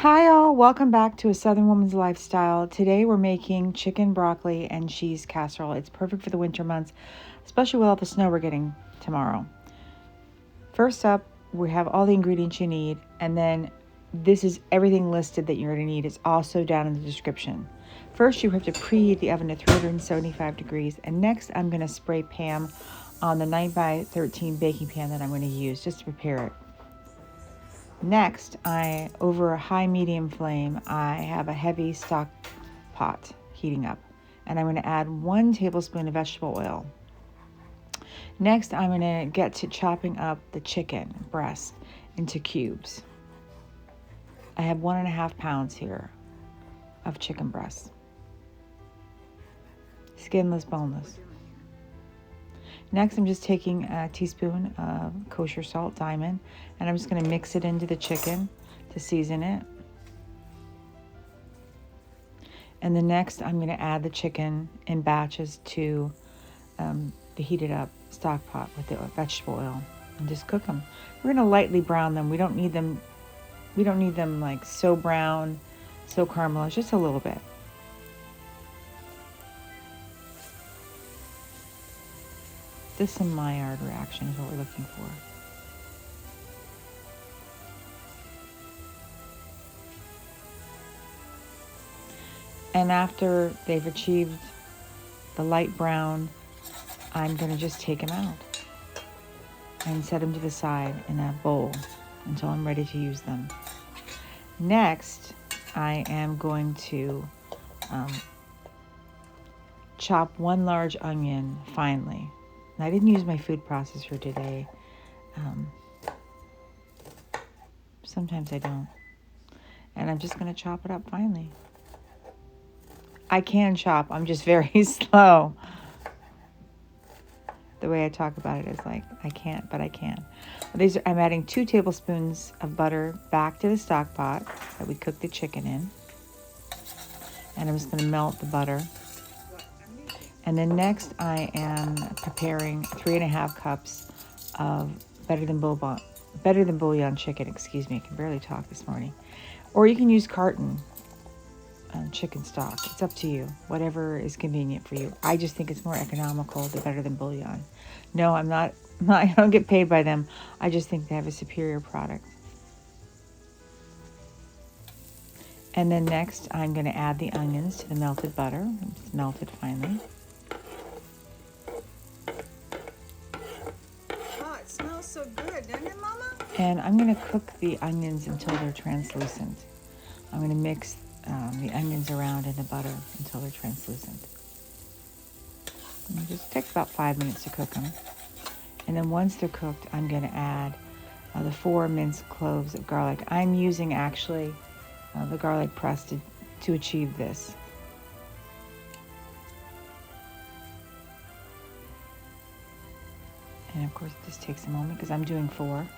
Hi all, welcome back to A Southern Woman's Lifestyle. Today we're making chicken, broccoli, and cheese casserole. It's perfect for the winter months, especially with all the snow we're getting tomorrow. First up, we have all the ingredients you need, and then this is everything listed that you're going to need. It's also down in the description. First, you have to preheat the oven to 375 degrees, and next I'm going to spray Pam on the 9x13 baking pan that I'm going to use just to prepare it. Next, over a high-medium flame, I have a heavy stock pot heating up, and I'm going to add 1 tablespoon of vegetable oil. Next, I'm going to get to chopping up the chicken breast into cubes. I have 1.5 pounds here of chicken breast, skinless, boneless. Next, I'm just taking a teaspoon of kosher salt, diamond, and I'm just going to mix it into the chicken to season it. And then next, I'm going to add the chicken in batches to the heated up stock pot with the vegetable oil and just cook them. We're going to lightly brown them. We don't need them like so brown, so caramelized, just a little bit. Just some Maillard reaction is what we're looking for. And after they've achieved the light brown, I'm going to just take them out and set them to the side in a bowl until I'm ready to use them. Next, I am going to chop 1 large onion finely. I didn't use my food processor today. Sometimes I don't. And I'm just going to chop it up finely. I can chop. I'm just very slow. The way I talk about it is like, I can't, but I can. I'm adding 2 tablespoons of butter back to the stock pot that we cooked the chicken in. And I'm just going to melt the butter. And then next, I am preparing 3.5 cups of better than bouillon chicken. Excuse me, I can barely talk this morning. Or you can use carton chicken stock. It's up to you, whatever is convenient for you. I just think it's more economical, the better than bouillon. No, I'm not. I don't get paid by them. I just think they have a superior product. And then next, I'm going to add the onions to the melted butter. It's melted finely. It smells so good, doesn't it, Mama? And I'm going to cook the onions until they're translucent. I'm going to mix the onions around in the butter until they're translucent. And it just takes about 5 minutes to cook them. And then once they're cooked, I'm going to add the 4 minced cloves of garlic. I'm using actually the garlic press to achieve this. And of course, it just takes a moment because I'm doing 4.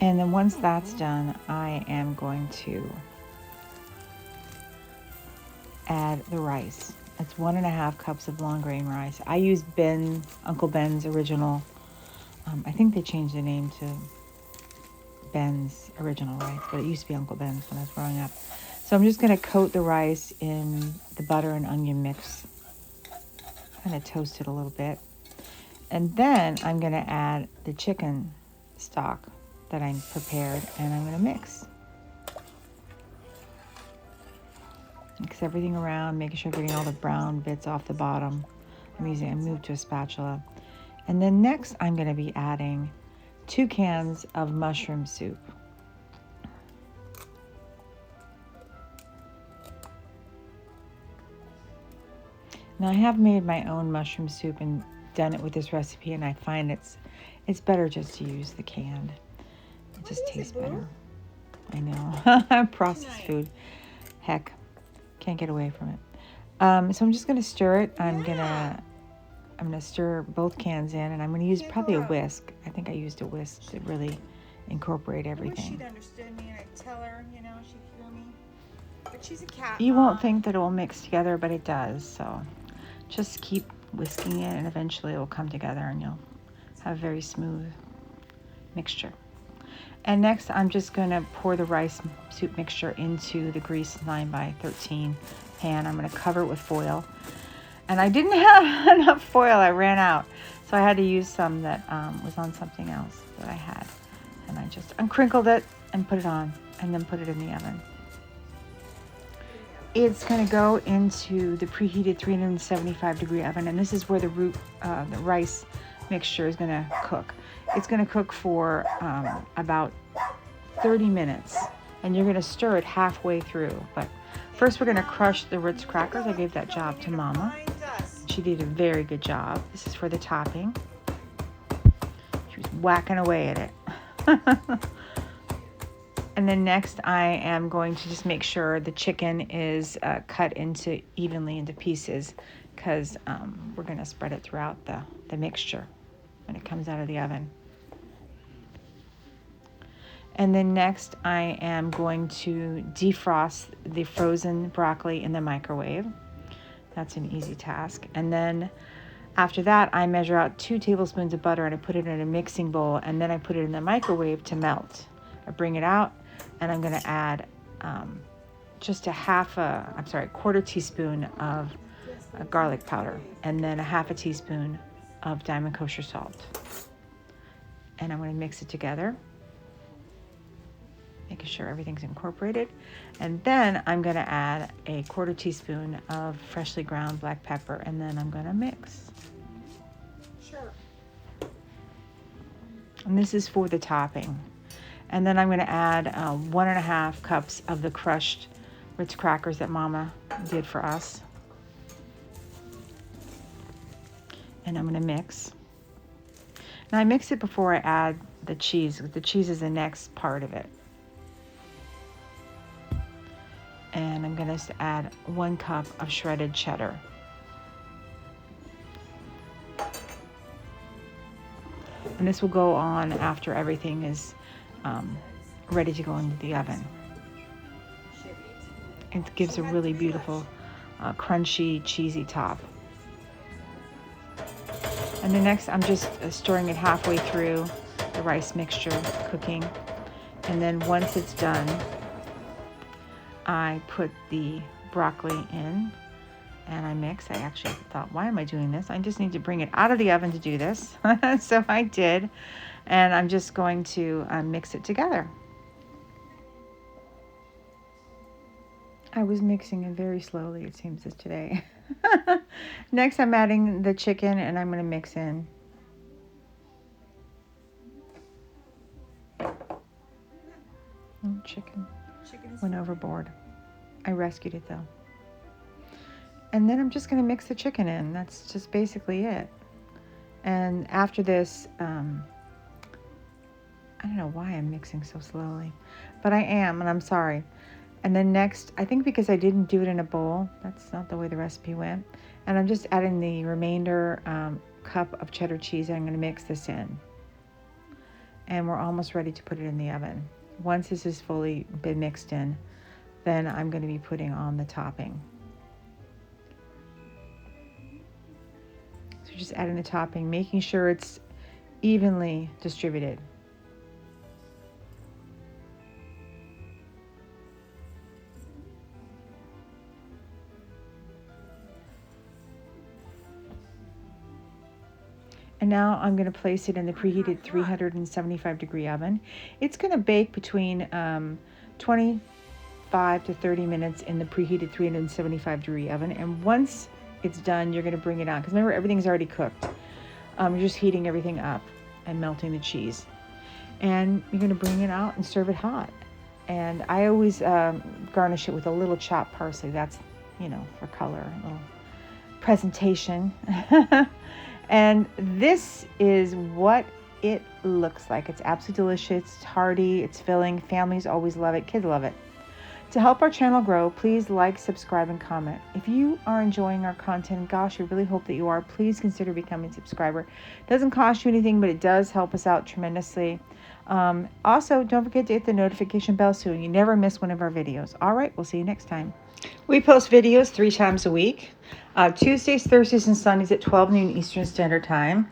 And then once that's done, I am going to add the rice. That's 1.5 cups of long grain rice. I use Uncle Ben's original. I think they changed the name to Ben's original rice, but it used to be Uncle Ben's when I was growing up. So I'm just going to coat the rice in the butter and onion mix. Kind of toast it a little bit. And then I'm going to add the chicken stock that I prepared, and I'm going to mix. Mix everything around, making sure I'm getting all the brown bits off the bottom. I moved to a spatula. And then next, I'm going to be adding 2 cans of mushroom soup. Now, I have made my own mushroom soup and done it with this recipe, and I find it's better just to use the canned. It just tastes better. I know. Processed food. Heck, can't get away from it. So I'm just going to stir it. I'm going to stir both cans in, and I'm going to use probably a whisk. I think I used a whisk to really incorporate everything. I wish she'd understood me and I'd tell her, she'd hear me. But she's a cat. You won't think that it will mix together, but it does. So just keep whisking it, and eventually it will come together and you'll have a very smooth mixture. And next, I'm just going to pour the rice soup mixture into the greased 9x13 pan. I'm going to cover it with foil. And I didn't have enough foil. I ran out. So I had to use some that was on something else that I had. And I just uncrinkled it and put it on, and then put it in the oven. It's going to go into the preheated 375-degree oven. And this is where the rice mixture is going to cook. It's going to cook for about 30 minutes, and you're going to stir it halfway through. But first, we're going to crush the Ritz crackers. I gave that job to Mama. She did a very good job. This is for the topping. She was whacking away at it. And then next, I am going to just make sure the chicken is cut evenly into pieces, because we're going to spread it throughout the mixture when it comes out of the oven. And then next, I am going to defrost the frozen broccoli in the microwave. That's an easy task. And then after that, I measure out 2 tablespoons of butter and I put it in a mixing bowl, and then I put it in the microwave to melt. I bring it out, and I'm going to add just a quarter teaspoon of garlic powder, and then a half a teaspoon of diamond kosher salt. And I'm going to mix it together, making sure everything's incorporated. And then I'm going to add a quarter teaspoon of freshly ground black pepper, and then I'm going to mix. Sure. And this is for the topping. And then I'm going to add 1.5 cups of the crushed Ritz crackers that Mama did for us. And I'm going to mix. Now I mix it before I add the cheese, because the cheese is the next part of it. And I'm going to add 1 cup of shredded cheddar. And this will go on after everything is ready to go into the oven. It gives a really beautiful, crunchy, cheesy top. And then next, I'm just stirring it halfway through the rice mixture cooking. And then once it's done, I put the broccoli in and I mix. I actually thought, why am I doing this? I just need to bring it out of the oven to do this. So I did. And I'm just going to mix it together. I was mixing it very slowly, it seems, as today. Next, I'm adding the chicken, and I'm going to mix in. Chicken went overboard. I rescued it, though. And then I'm just going to mix the chicken in. That's just basically it. And after this, I don't know why I'm mixing so slowly, but I am, and I'm sorry. And then next, I think because I didn't do it in a bowl, that's not the way the recipe went. And I'm just adding the remainder cup of cheddar cheese, and I'm going to mix this in. And we're almost ready to put it in the oven. Once this has fully been mixed in, then I'm going to be putting on the topping. So just adding the topping, making sure it's evenly distributed. And now I'm going to place it in the preheated 375-degree oven. It's going to bake between 25 to 30 minutes in the preheated 375-degree oven. And once it's done, you're going to bring it out. Because remember, everything's already cooked. You're just heating everything up and melting the cheese. And you're going to bring it out and serve it hot. And I always garnish it with a little chopped parsley. That's, for color, a little presentation. And this is what it looks like. It's absolutely delicious. It's hearty. It's filling. Families always love it. Kids love it. To help our channel grow, please like, subscribe, and comment. If you are enjoying our content, gosh, we really hope that you are. Please consider becoming a subscriber. It doesn't cost you anything, but it does help us out tremendously. Also, don't forget to hit the notification bell so you never miss one of our videos. All right, we'll see you next time. We post videos 3 times a week, Tuesdays, Thursdays, and Sundays at 12 noon Eastern Standard Time.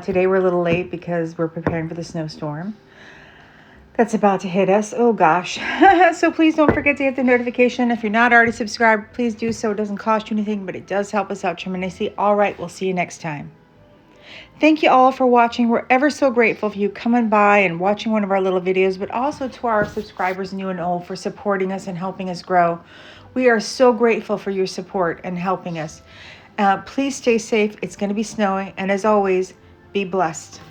Today we're a little late because we're preparing for the snowstorm that's about to hit us. Oh gosh. So please don't forget to hit the notification. If you're not already subscribed, please do so. It doesn't cost you anything, but it does help us out tremendously. All right, we'll see you next time. Thank you all for watching. We're ever so grateful for you coming by and watching one of our little videos, but also to our subscribers, new and old, for supporting us and helping us grow. We are so grateful for your support and helping us. Please stay safe. It's going to be snowing, and as always, be blessed.